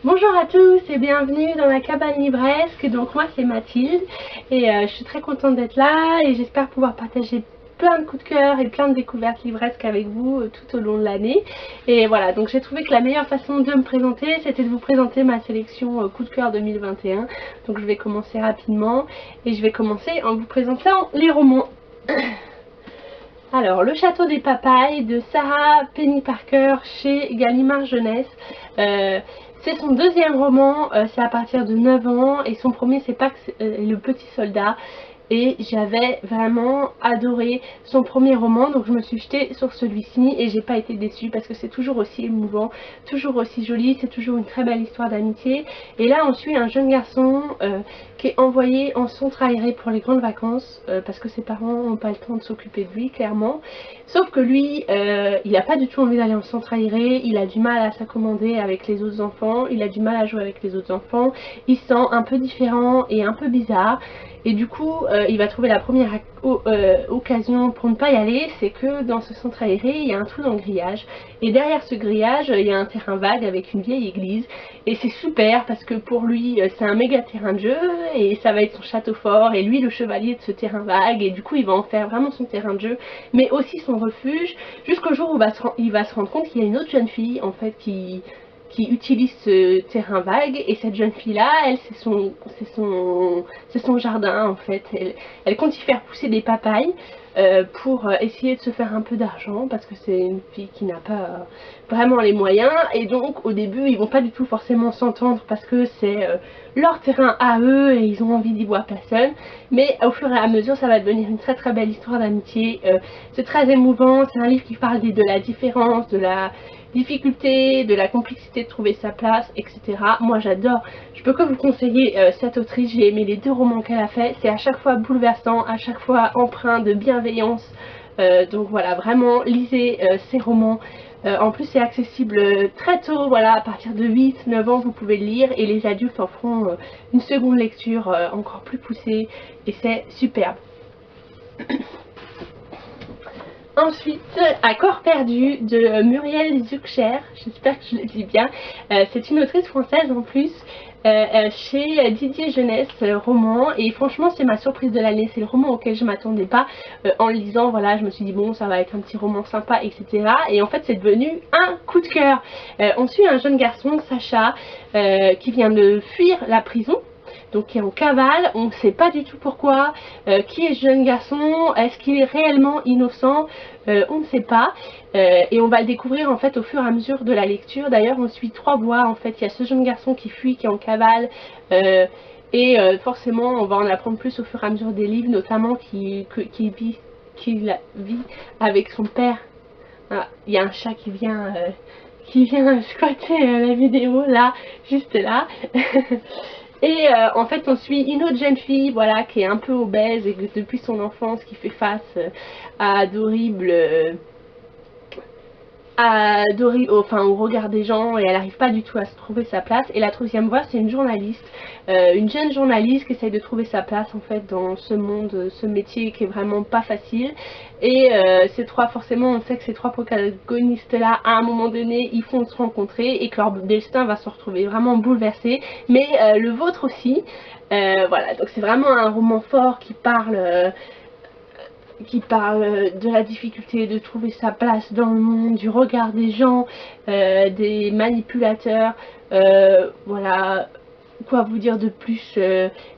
Bonjour à tous et bienvenue dans la cabane livresque. Donc moi c'est Mathilde et je suis très contente d'être là et j'espère pouvoir partager plein de coups de cœur et plein de découvertes livresques avec vous tout au long de l'année. Et voilà, donc j'ai trouvé que la meilleure façon de me présenter, c'était de vous présenter ma sélection coup de cœur 2021. Donc je vais commencer rapidement et je vais commencer en vous présentant les romans. Alors, Le Château des Papayes de Sarah Penny Parker chez Gallimard Jeunesse. C'est son deuxième roman, c'est à partir de 9 ans et son premier c'est Pax le Petit Soldat. Et j'avais vraiment adoré son premier roman, donc je me suis jetée sur celui-ci et j'ai pas été déçue parce que c'est toujours aussi émouvant, toujours aussi joli, c'est toujours une très belle histoire d'amitié. Et là on suit un jeune garçon qui est envoyé en centre aéré pour les grandes vacances parce que ses parents n'ont pas le temps de s'occuper de lui clairement. Sauf que lui, il n'a pas du tout envie d'aller en centre aéré, il a du mal à s'accommoder avec les autres enfants, il a du mal à jouer avec les autres enfants, il se sent un peu différent et un peu bizarre. Et du coup, il va trouver la première occasion pour ne pas y aller, c'est que dans ce centre aéré, il y a un trou dans le grillage. Et derrière ce grillage, il y a un terrain vague avec une vieille église. Et c'est super parce que pour lui, c'est un méga terrain de jeu et ça va être son château fort. Et lui, le chevalier de ce terrain vague. Et du coup, il va en faire vraiment son terrain de jeu, mais aussi son refuge. Jusqu'au jour où il va se rendre compte qu'il y a une autre jeune fille, en fait, qui utilise ce terrain vague, et cette jeune fille là, elle c'est son jardin en fait. Elle compte y faire pousser des papayes pour essayer de se faire un peu d'argent parce que c'est une fille qui n'a pas vraiment les moyens, et donc au début ils vont pas du tout forcément s'entendre parce que c'est leur terrain à eux et ils ont envie d'y voir personne, mais au fur et à mesure ça va devenir une très très belle histoire d'amitié. C'est très émouvant, c'est un livre qui parle de la différence, de la difficulté, de la complexité de trouver sa place, etc. Moi j'adore, je peux que vous conseiller cette autrice, j'ai aimé les deux romans qu'elle a fait, c'est à chaque fois bouleversant, à chaque fois empreint de bienveillance, donc voilà, vraiment lisez ces romans. En plus c'est accessible très tôt, voilà, à partir de 8-9 ans vous pouvez le lire et les adultes en feront une seconde lecture encore plus poussée et c'est superbe. Ensuite, À corps perdu de Muriel Zuckcher, j'espère que je le dis bien. C'est une autrice française en plus, chez Didier Jeunesse roman, et franchement c'est ma surprise de l'année, c'est le roman auquel je m'attendais pas. En le lisant, voilà, je me suis dit bon, ça va être un petit roman sympa, etc. Et en fait c'est devenu un coup de cœur. On suit un jeune garçon, Sacha, qui vient de fuir la prison, donc qui est en cavale, on ne sait pas du tout pourquoi, qui est ce jeune garçon, est-ce qu'il est réellement innocent, on ne sait pas, et on va le découvrir en fait au fur et à mesure de la lecture. D'ailleurs on suit trois voies en fait, il y a ce jeune garçon qui fuit, qui est en cavale, et forcément on va en apprendre plus au fur et à mesure des livres, notamment qu'il vit avec son père. Ah, il y a un chat qui vient squatter la vidéo là, juste là. Et en fait on suit une autre jeune fille, voilà, qui est un peu obèse et que depuis son enfance qui fait face à d'horribles au regard des gens, et elle n'arrive pas du tout à se trouver sa place. Et la troisième voie c'est une journaliste, une jeune journaliste qui essaye de trouver sa place en fait dans ce monde, ce métier qui est vraiment pas facile. Et forcément on sait que ces trois protagonistes là à un moment donné ils vont se rencontrer et que leur destin va se retrouver vraiment bouleversé, mais le vôtre aussi. Voilà, donc c'est vraiment un roman fort qui parle de la difficulté de trouver sa place dans le monde, du regard des gens, des manipulateurs, voilà, quoi vous dire de plus.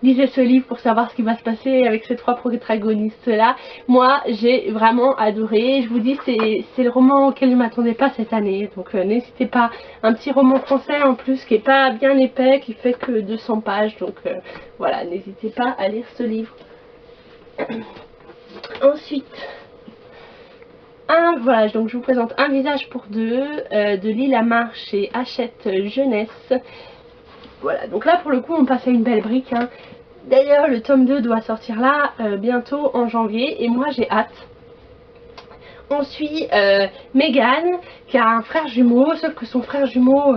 Lisez ce livre pour savoir ce qui va se passer avec ces trois protagonistes là. Moi j'ai vraiment adoré, je vous dis c'est le roman auquel je ne m'attendais pas cette année, donc n'hésitez pas. Un petit roman français en plus qui est pas bien épais, qui fait que 200 pages, donc voilà, n'hésitez pas à lire ce livre. Ensuite, voilà, donc je vous présente Un visage pour deux de Lila Marche et Hachette Jeunesse. Voilà, donc là pour le coup on passe à une belle brique, hein. D'ailleurs le tome 2 doit sortir là bientôt en janvier et moi j'ai hâte. On suit Megan qui a un frère jumeau, sauf que son frère jumeau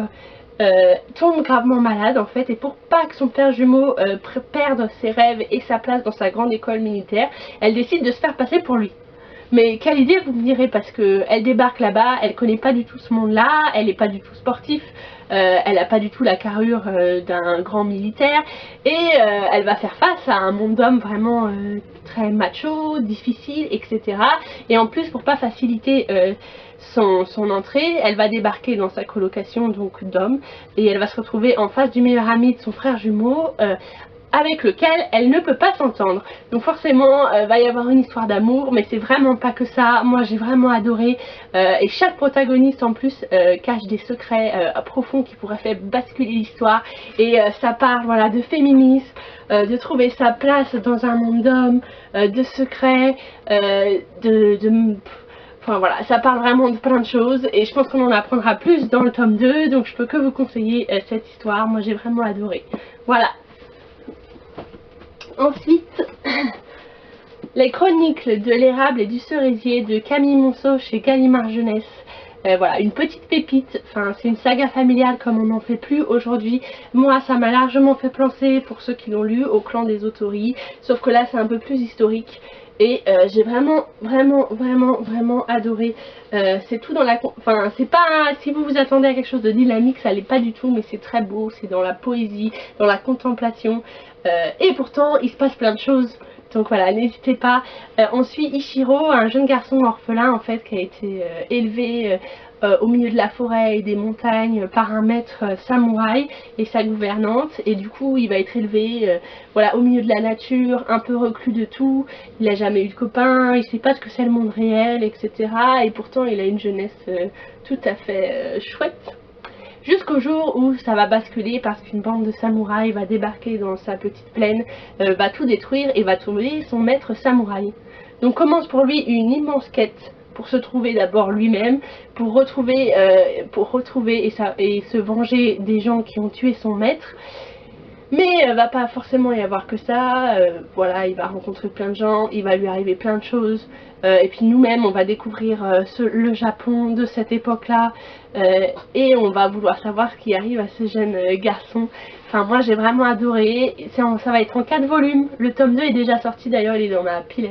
tombe gravement malade en fait, et pour pas que son frère jumeau perde ses rêves et sa place dans sa grande école militaire, elle décide de se faire passer pour lui. Mais quelle idée, vous me direz, parce qu'elle débarque là-bas, elle connaît pas du tout ce monde-là, elle n'est pas du tout sportif, elle n'a pas du tout la carrure d'un grand militaire, et elle va faire face à un monde d'hommes vraiment très macho, difficile, etc. Et en plus, pour pas faciliter son entrée, elle va débarquer dans sa colocation donc d'hommes, et elle va se retrouver en face du meilleur ami de son frère jumeau, avec lequel elle ne peut pas s'entendre. Donc forcément, va y avoir une histoire d'amour, mais c'est vraiment pas que ça. Moi j'ai vraiment adoré, et chaque protagoniste en plus cache des secrets profonds qui pourraient faire basculer l'histoire, et ça parle voilà, de féminisme, de trouver sa place dans un monde d'hommes, de secrets, enfin voilà, ça parle vraiment de plein de choses, et je pense qu'on en apprendra plus dans le tome 2, donc je peux que vous conseiller cette histoire. Moi j'ai vraiment adoré. Voilà. Ensuite, les chroniques de l'érable et du cerisier de Camille Monceau chez Gallimard Jeunesse. Voilà, une petite pépite, enfin c'est une saga familiale comme on n'en fait plus aujourd'hui. Moi ça m'a largement fait penser, pour ceux qui l'ont lu, au clan des Autori, sauf que là c'est un peu plus historique. Et j'ai vraiment adoré. C'est tout dans la... Enfin, c'est pas... Si vous vous attendez à quelque chose de dynamique, ça l'est pas du tout, mais c'est très beau, c'est dans la poésie, dans la contemplation. Et pourtant, il se passe plein de choses. Donc voilà, n'hésitez pas. On suit Ichiro, un jeune garçon orphelin, en fait, qui a été élevé au milieu de la forêt et des montagnes par un maître samouraï et sa gouvernante, et du coup il va être élevé voilà, au milieu de la nature, un peu reclus de tout. Il n'a jamais eu de copains, il sait pas ce que c'est le monde réel, etc. Et pourtant il a une jeunesse tout à fait chouette, jusqu'au jour où ça va basculer parce qu'une bande de samouraïs va débarquer dans sa petite plaine, va tout détruire et va trouver son maître samouraï. Donc commence pour lui une immense quête pour se trouver d'abord lui-même, pour retrouver et se venger des gens qui ont tué son maître. Mais va pas forcément y avoir que ça, voilà, il va rencontrer plein de gens, il va lui arriver plein de choses, et puis nous-mêmes on va découvrir le Japon de cette époque-là, et on va vouloir savoir ce qui arrive à ce jeune garçon. Enfin moi j'ai vraiment adoré, ça va être en 4 volumes, le tome 2 est déjà sorti d'ailleurs, il est dans ma pile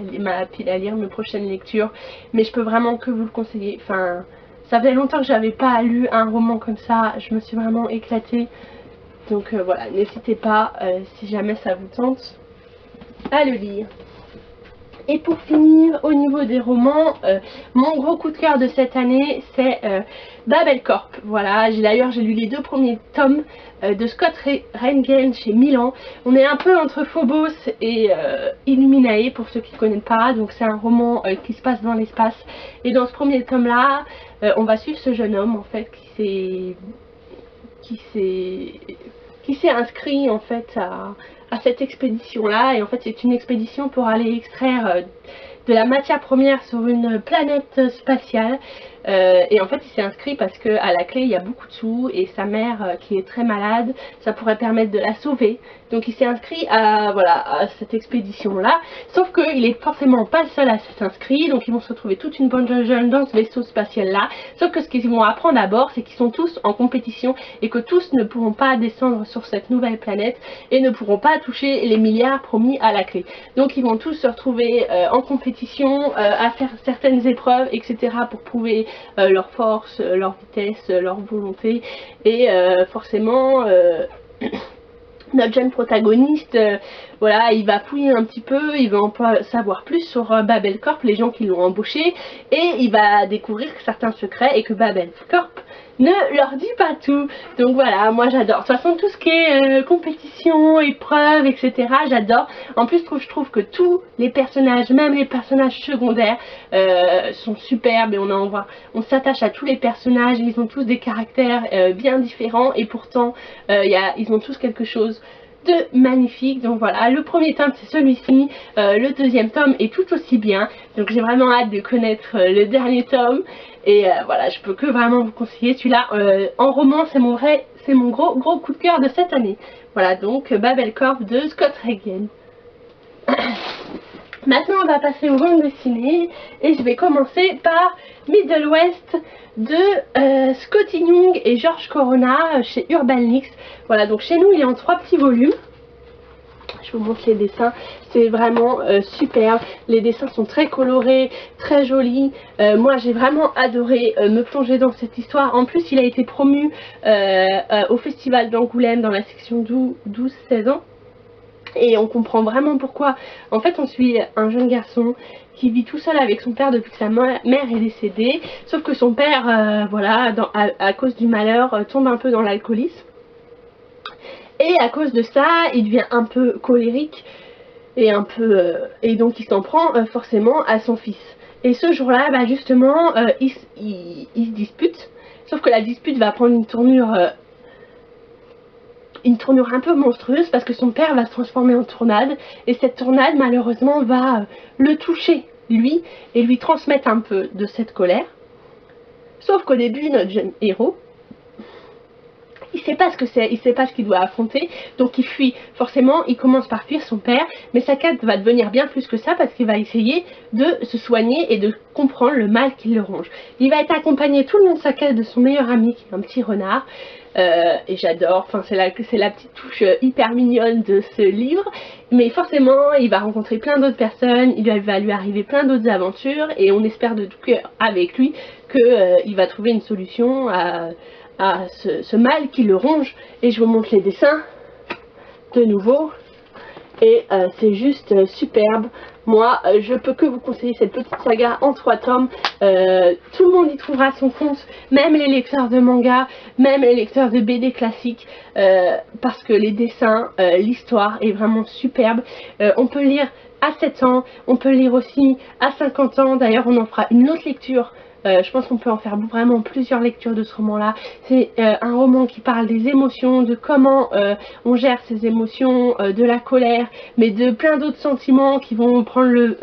à lire, mes prochaines lectures, mais je peux vraiment que vous le conseiller. Enfin, ça fait longtemps que j'avais pas lu un roman comme ça, je me suis vraiment éclatée. Donc voilà, n'hésitez pas, si jamais ça vous tente, à le lire. Et pour finir, au niveau des romans, mon gros coup de cœur de cette année, c'est Babel Corp. Voilà, d'ailleurs j'ai lu les 2 premiers tomes de Scott Reingen chez Milan. On est un peu entre Phobos et Illuminae, pour ceux qui ne connaissent pas. Donc c'est un roman qui se passe dans l'espace. Et dans ce premier tome-là, on va suivre ce jeune homme, en fait, qui s'est inscrit en fait à cette expédition là, et en fait c'est une expédition pour aller extraire de la matière première sur une planète spatiale, et en fait il s'est inscrit parce que à la clé il y a beaucoup de sous, et sa mère qui est très malade, ça pourrait permettre de la sauver. Donc il s'est inscrit à, voilà, à cette expédition là, sauf qu'il est forcément pas le seul à s'être inscrit, donc ils vont se retrouver toute une bonne jeune dans ce vaisseau spatial là, sauf que ce qu'ils vont apprendre à bord, c'est qu'ils sont tous en compétition et que tous ne pourront pas descendre sur cette nouvelle planète et ne pourront pas toucher les milliards promis à la clé. Donc ils vont tous se retrouver en compétition, à faire certaines épreuves, etc. pour prouver leur force, leur vitesse, leur volonté, et forcément notre jeune protagoniste, voilà, il va fouiller un petit peu, il va en savoir plus sur Babel Corp, les gens qui l'ont embauché, et il va découvrir certains secrets et que Babel Corp ne leur dit pas tout. Donc voilà, moi j'adore. De toute façon, tout ce qui est compétition, épreuve, etc., j'adore. En plus, je trouve que tous les personnages, même les personnages secondaires, sont superbes, et on s'attache à tous les personnages. Ils ont tous des caractères bien différents, et pourtant ils ont tous quelque chose de magnifique. Donc voilà, le premier tome c'est celui-ci, le deuxième tome est tout aussi bien, donc j'ai vraiment hâte de connaître le dernier tome, et voilà, je peux que vraiment vous conseiller celui-là. En roman, c'est mon gros coup de cœur de cette année. Voilà, donc Babel Corp de Scott Reingen. Maintenant on va passer aux bandes dessinées, et je vais commencer par Middle West de Scotty Young et George Corona chez Urbanix. Voilà, donc chez nous il est en 3 petits volumes. Je vous montre les dessins, c'est vraiment superbe. Les dessins sont très colorés, très jolis. Moi j'ai vraiment adoré me plonger dans cette histoire. En plus il a été promu au festival d'Angoulême dans la section 12-16 ans. Et on comprend vraiment pourquoi. En fait on suit un jeune garçon qui vit tout seul avec son père depuis que sa mère est décédée. Sauf que son père, voilà, à cause du malheur, tombe un peu dans l'alcoolisme. Et à cause de ça, il devient un peu colérique et donc il s'en prend forcément à son fils. Et ce jour-là, bah justement, ils se disputent. Sauf que la dispute va prendre une tournure un peu monstrueuse parce que son père va se transformer en tornade. Et cette tornade, malheureusement, va le toucher, lui, et lui transmettre un peu de cette colère. Sauf qu'au début, notre jeune héros, il sait pas ce que c'est, il sait pas ce qu'il doit affronter, donc il fuit. Forcément, il commence par fuir son père, mais sa quête va devenir bien plus que ça parce qu'il va essayer de se soigner et de comprendre le mal qui le ronge. Il va être accompagné tout le long de sa quête de son meilleur ami, qui est un petit renard, et j'adore, enfin c'est la petite touche hyper mignonne de ce livre, mais forcément il va rencontrer plein d'autres personnes, il va lui arriver plein d'autres aventures, et on espère de tout cœur avec lui qu'il va trouver une solution à ce mal qui le ronge. Et je vous montre les dessins de nouveau et c'est juste superbe. Moi je peux que vous conseiller cette petite saga en 3 tomes. Tout le monde y trouvera son compte, même les lecteurs de manga, même les lecteurs de BD classiques, parce que les dessins, l'histoire est vraiment superbe. On peut lire à 7 ans, on peut lire aussi à 50 ans. D'ailleurs on en fera une autre lecture. Je pense qu'on peut en faire vraiment plusieurs lectures de ce roman-là. C'est un roman qui parle des émotions, de comment on gère ses émotions, de la colère, mais de plein d'autres sentiments qui vont prendre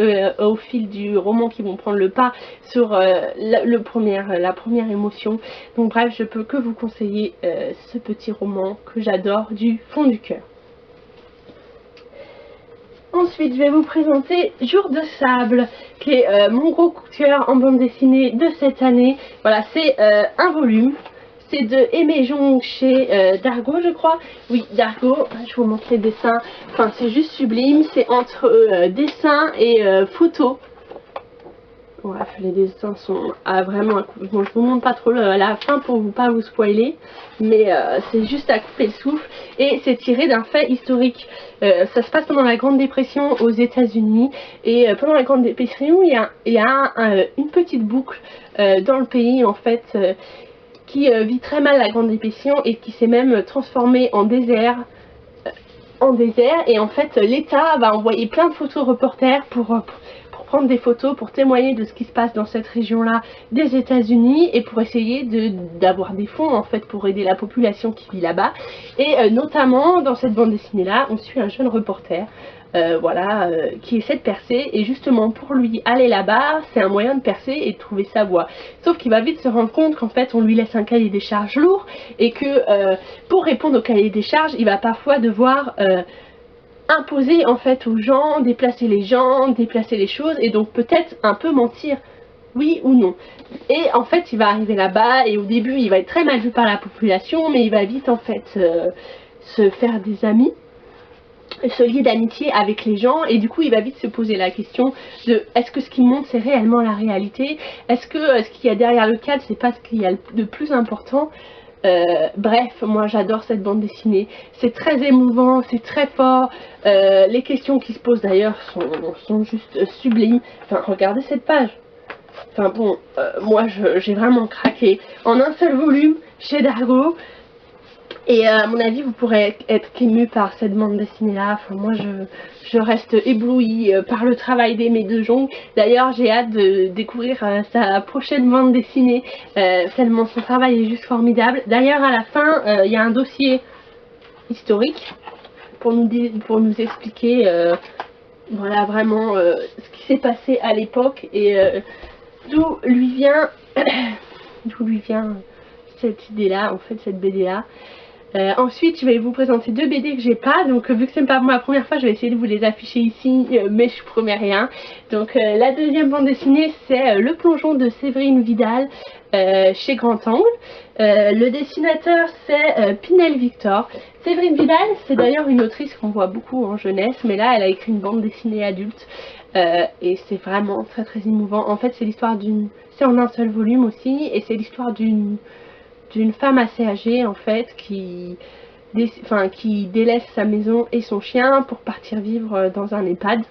au fil du roman, qui vont prendre le pas sur la première émotion. Donc bref, je peux que vous conseiller ce petit roman que j'adore du fond du cœur. Ensuite, je vais vous présenter Jour de sable, qui est mon gros coup de cœur en bande dessinée de cette année. Voilà, c'est un volume. C'est de Aimé Jong chez Dargo, je crois. Oui, Dargo. Je vous montre les dessins. Enfin, c'est juste sublime. C'est entre dessin et photo. Bref, les dessins sont vraiment... Bon, je vous montre pas trop la fin pour pas vous spoiler, mais c'est juste à couper le souffle. Et c'est tiré d'un fait historique. Ça se passe pendant la Grande Dépression aux États-Unis. Et pendant la Grande Dépression, il y a une petite boucle dans le pays, en fait, qui vit très mal la Grande Dépression et qui s'est même transformée en désert. Et en fait, l'État va envoyer plein de photoreporters pour prendre des photos, pour témoigner de ce qui se passe dans cette région-là des États-Unis et pour essayer d'avoir des fonds en fait pour aider la population qui vit là-bas. Et notamment dans cette bande dessinée-là, on suit un jeune reporter voilà, qui essaie de percer, et justement pour lui aller là-bas, c'est un moyen de percer et de trouver sa voie. Sauf qu'il va vite se rendre compte qu'en fait on lui laisse un cahier des charges lourd et que pour répondre au cahier des charges, il va parfois devoir imposer en fait aux gens, déplacer les gens, déplacer les choses, et donc peut-être un peu mentir, oui ou non. Et en fait il va arriver là-bas et au début il va être très mal vu par la population, mais il va vite en fait se faire des amis, se lier d'amitié avec les gens, et du coup il va vite se poser la question de est-ce que ce qu'il montre c'est réellement la réalité, est-ce que ce qu'il y a derrière le cadre c'est pas ce qu'il y a de plus important. Bref, moi j'adore cette bande dessinée, c'est très émouvant, c'est très fort, les questions qui se posent d'ailleurs sont juste sublimes. Enfin, regardez cette page. Enfin bon, moi j'ai vraiment craqué. En un seul volume chez Dargo. Et à mon avis, vous pourrez être ému par cette bande dessinée là. Enfin, moi je reste éblouie par le travail d'Aimé de Jong. D'ailleurs, j'ai hâte de découvrir sa prochaine bande dessinée, tellement son travail est juste formidable. D'ailleurs, à la fin, il y a un dossier historique pour nous expliquer voilà, vraiment ce qui s'est passé à l'époque et d'où lui vient cette idée là, en fait, cette BD là. Ensuite, je vais vous présenter 2 BD que j'ai pas. Donc vu que c'est pas ma première fois, je vais essayer de vous les afficher ici, mais je promets rien. Donc la deuxième bande dessinée, c'est Le Plongeon de Séverine Vidal chez Grand Angle. Le dessinateur, c'est Pinel Victor. Séverine Vidal, c'est d'ailleurs une autrice qu'on voit beaucoup en jeunesse, mais là, elle a écrit une bande dessinée adulte. Et c'est vraiment très très émouvant. En fait, c'est l'histoire d'une... C'est en un seul volume aussi, et c'est l'histoire d'une femme assez âgée en fait qui délaisse sa maison et son chien pour partir vivre dans un EHPAD.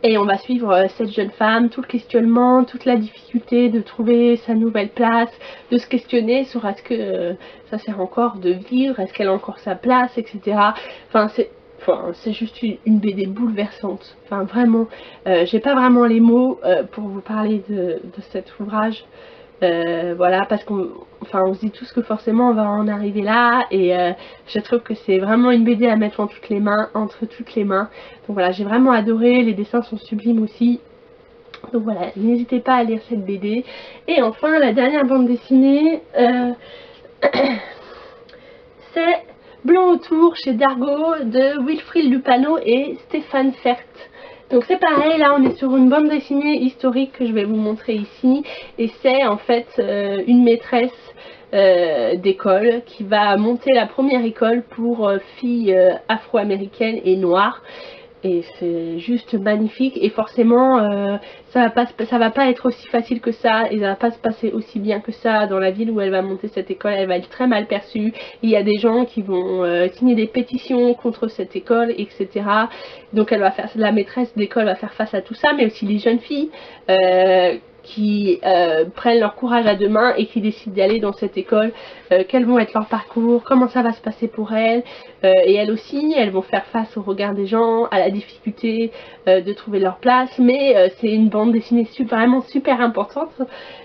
Et on va suivre cette jeune femme, tout le questionnement, toute la difficulté de trouver sa nouvelle place, de se questionner sur est-ce que ça sert encore de vivre, est-ce qu'elle a encore sa place, etc. C'est juste une BD bouleversante. Enfin vraiment, j'ai pas vraiment les mots pour vous parler de cet ouvrage. Voilà, parce qu'on on se dit tous que forcément on va en arriver là, et je trouve que c'est vraiment une BD à mettre entre toutes les mains. Donc voilà, j'ai vraiment adoré, les dessins sont sublimes aussi. Donc voilà, n'hésitez pas à lire cette BD. Et enfin, la dernière bande dessinée, c'est Blanc autour chez Dargaud de Wilfried Lupano et Stéphane Fert. Donc c'est pareil, là on est sur une bande dessinée historique que je vais vous montrer ici, et c'est en fait une maîtresse d'école qui va monter la première école pour filles afro-américaines et noires. Et c'est juste magnifique, et forcément ça va pas être aussi facile que ça, et ça va pas se passer aussi bien que ça dans la ville où elle va monter cette école. Elle va être très mal perçue, il y a des gens qui vont signer des pétitions contre cette école, etc. Donc elle va faire, la maîtresse d'école va faire face à tout ça, mais aussi les jeunes filles qui prennent leur courage à deux mains et qui décident d'aller dans cette école, quels vont être leurs parcours, comment ça va se passer pour elles, et elles aussi, elles vont faire face au regard des gens, à la difficulté de trouver leur place, mais c'est une bande dessinée vraiment super importante,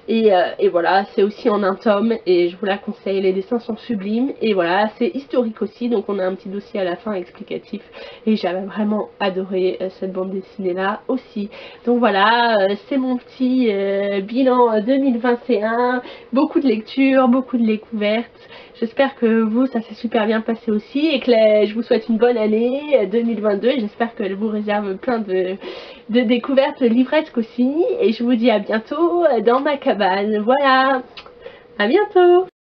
et voilà, c'est aussi en un tome, et je vous la conseille, les dessins sont sublimes, et voilà, c'est historique aussi, donc on a un petit dossier à la fin explicatif, et j'avais vraiment adoré cette bande dessinée là aussi. Donc voilà, c'est mon petit bilan 2021, beaucoup de lectures, beaucoup de découvertes. J'espère que vous, ça s'est super bien passé aussi, et que je vous souhaite une bonne année 2022, et j'espère qu'elle vous réserve plein de découvertes livresques aussi, et je vous dis à bientôt dans ma cabane. Voilà, à bientôt.